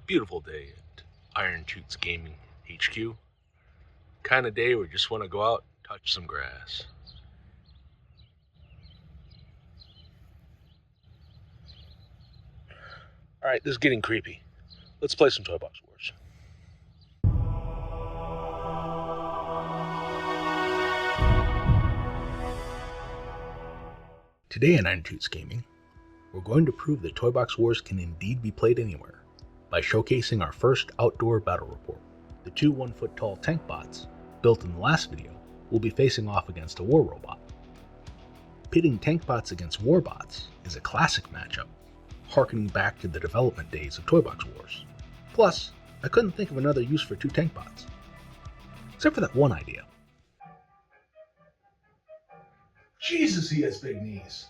Beautiful day at Iron Toots Gaming HQ. Kind of day where you just want to go out, touch some grass. Alright, this is getting creepy. Let's play some Toy Box Wars. Today in Iron Toots Gaming, we're going to prove that Toy Box Wars can indeed be played anywhere by showcasing our first outdoor battle report. The two 1-foot tall tank bots, built in the last video, will be facing off against a war robot. Pitting tank bots against war bots is a classic matchup, harkening back to the development days of Toy Box Wars. Plus, I couldn't think of another use for two tank bots. Except for that one idea. Jesus, he has big knees.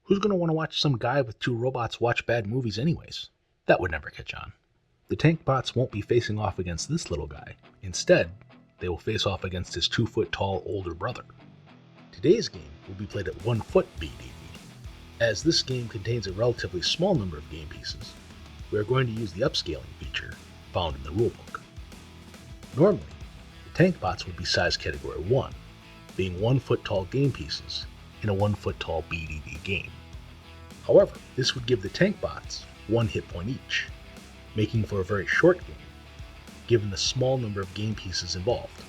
Who's going to want to watch some guy with two robots watch bad movies anyways? That would never catch on. The tank bots won't be facing off against this little guy. Instead, they will face off against his 2-foot tall older brother. Today's game will be played at 1 foot BDD. As this game contains a relatively small number of game pieces, we are going to use the upscaling feature found in the rulebook. Normally, the tank bots would be size category 1, being 1 foot tall game pieces in a 1 foot tall BDD game. However, this would give the tank bots 1 hit point each, making for a very short game, given the small number of game pieces involved.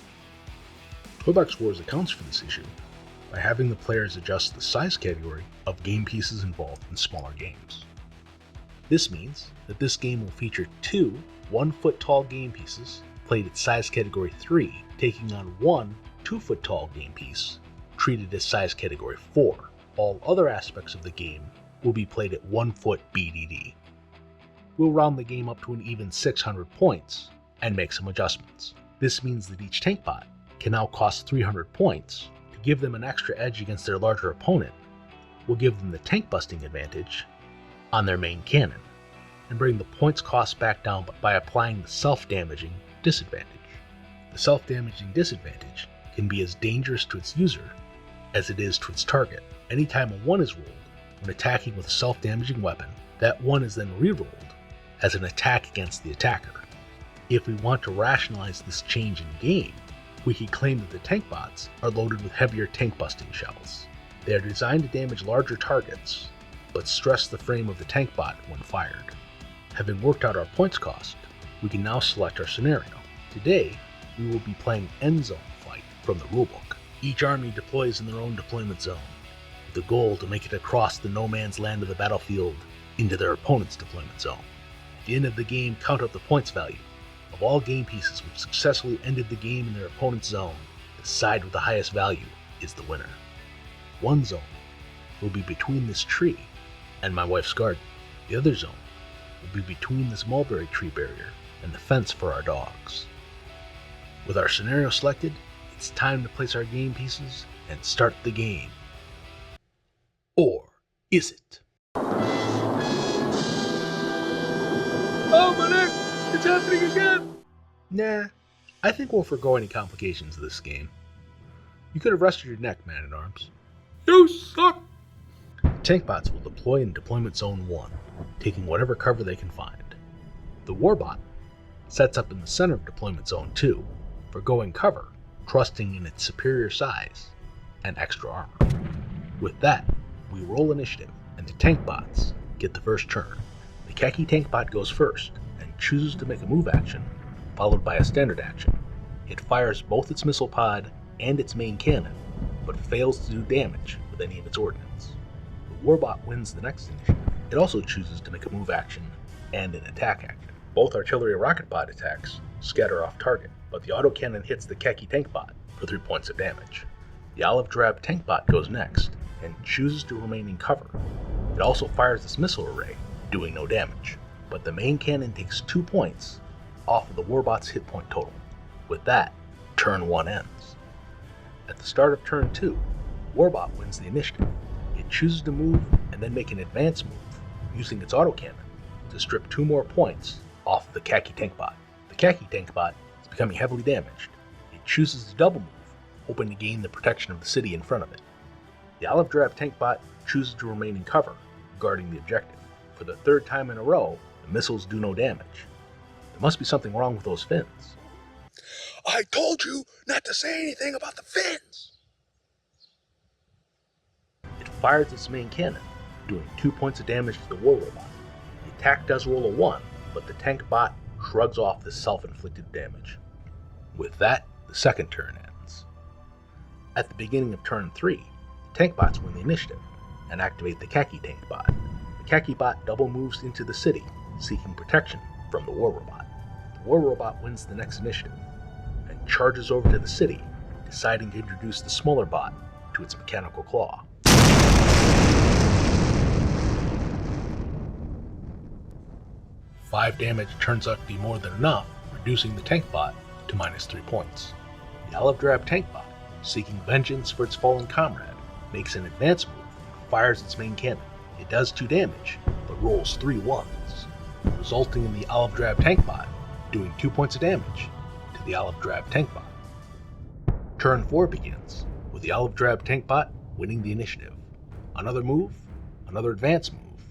Toy Box Wars accounts for this issue by having the players adjust the size category of game pieces involved in smaller games. This means that this game will feature 2 1 foot tall game pieces played at size category 3, taking on 1 2 foot tall game piece treated as size category 4. All other aspects of the game will be played at 1 foot BDD. We'll round the game up to an even 600 points and make some adjustments. This means that each tank bot can now cost 300 points. To give them an extra edge against their larger opponent, we'll give them the tank busting advantage on their main cannon and bring the points cost back down by applying the self-damaging disadvantage. The self-damaging disadvantage can be as dangerous to its user as it is to its target. Anytime a 1 is rolled when attacking with a self-damaging weapon, that 1 is then re-rolled as an attack against the attacker. If we want to rationalize this change in game, we can claim that the tank bots are loaded with heavier tank busting shells. They are designed to damage larger targets, but stress the frame of the tank bot when fired. Having worked out our points cost, we can now select our scenario. Today, we will be playing End Zone Fight from the rulebook. Each army deploys in their own deployment zone, with the goal to make it across the no man's land of the battlefield into their opponent's deployment zone. At the end of the game, count up the points value of all game pieces which successfully ended the game in their opponent's zone. The side with the highest value is the winner. One zone will be between this tree and my wife's garden. The other zone will be between this mulberry tree barrier and the fence for our dogs. With our scenario selected, it's time to place our game pieces and start the game. Or is it? Oh, my neck! It's happening again! Nah, I think we'll forgo any complications of this game. You could have rested your neck, Man-at-Arms. You suck! Tank bots will deploy in Deployment Zone 1, taking whatever cover they can find. The Warbot sets up in the center of Deployment Zone 2, forgoing cover, trusting in its superior size and extra armor. With that, we roll initiative, and the tank bots get the first turn. The khaki tank bot goes first, and chooses to make a move action, followed by a standard action. It fires both its missile pod and its main cannon, but fails to do damage with any of its ordnance. The Warbot wins the next initiative. It also chooses to make a move action and an attack action. Both artillery rocket pod attacks scatter off target, but the autocannon hits the khaki tank bot for 3 points of damage. The olive drab tank bot goes next, and chooses to remain in cover. It also fires its missile array, doing no damage, but the main cannon takes 2 points off of the Warbot's hit point total. With that, turn 1 ends. At the start of turn 2, Warbot wins the initiative. It chooses to move and then make an advance move, using its autocannon to strip 2 more points off the khaki tank bot. The khaki tank bot is becoming heavily damaged. It chooses to double move, hoping to gain the protection of the city in front of it. The olive drab tank bot chooses to remain in cover, guarding the objective. For the 3rd time in a row, The missiles do no damage. There must be something wrong with those fins. I told you not to say anything about the fins! It fires its main cannon, doing 2 points of damage to the war robot. The attack does roll a 1, but the tank bot shrugs off this self-inflicted damage. With that, the second turn ends. At the beginning of turn 3, the tank bots win the initiative and activate the khaki tank bot. The khaki bot double moves into the city, seeking protection from the war robot. The war robot wins the next initiative and charges over to the city, deciding to introduce the smaller bot to its mechanical claw. Five damage turns out to be more than enough, reducing the tank bot to -3 points. The olive drab tank bot, seeking vengeance for its fallen comrade, makes an advance move and fires its main cannon. It does 2 damage, but rolls 3 ones, resulting in the olive drab tank bot doing 2 points of damage to the olive drab tank bot. Turn 4 begins, with the olive drab tank bot winning the initiative. Another move, another advance move,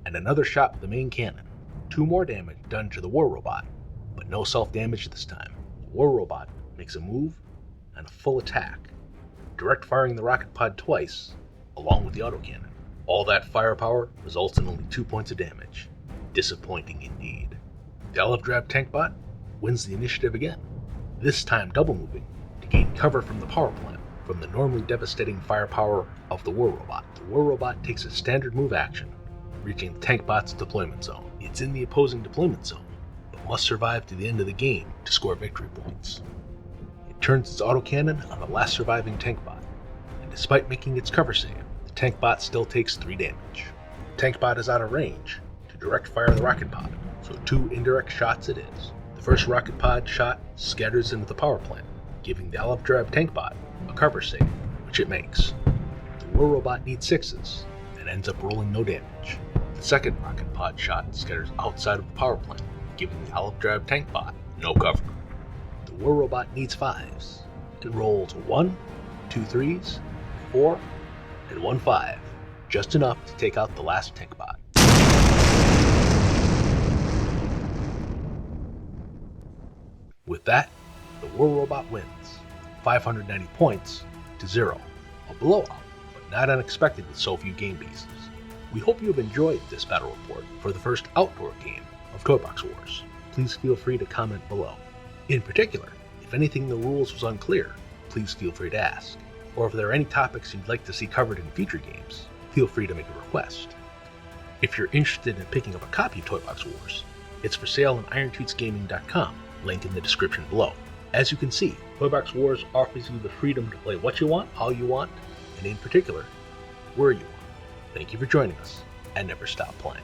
and another shot with the main cannon. 2 more damage done to the war robot, but no self-damage this time. The war robot makes a move and a full attack, direct firing the rocket pod twice, along with the autocannon. All that firepower results in only 2 points of damage. Disappointing indeed. The olive drab tank bot wins the initiative again, this time double moving to gain cover from the power plant from the normally devastating firepower of the war robot. The war robot takes a standard move action, reaching the tank bot's deployment zone. It's in the opposing deployment zone, but must survive to the end of the game to score victory points. It turns its autocannon on the last surviving tank bot, and despite making its cover save, the tank bot still takes 3 damage. The tank bot is out of range to direct fire the rocket pod, so 2 indirect shots it is. The first rocket pod shot scatters into the power plant, giving the olive drab tank bot a cover save, which it makes. The war robot needs 6s, and ends up rolling no damage. The second rocket pod shot scatters outside of the power plant, giving the olive drab tank bot no cover. The war robot needs 5s. It rolls 1, 2 3s, 4, and 1 5, just enough to take out the last tank bot. With that, the war robot wins, 590 points to 0. A blowout, but not unexpected with so few game pieces. We hope you have enjoyed this battle report for the first outdoor game of Toy Box Wars. Please feel free to comment below. In particular, if anything in the rules was unclear, please feel free to ask. Or if there are any topics you'd like to see covered in future games, feel free to make a request. If you're interested in picking up a copy of Toy Box Wars, it's for sale on IronTootsGaming.com, link in the description below. As you can see, Toy Box Wars offers you the freedom to play what you want, how you want, and in particular, where you want. Thank you for joining us, and never stop playing.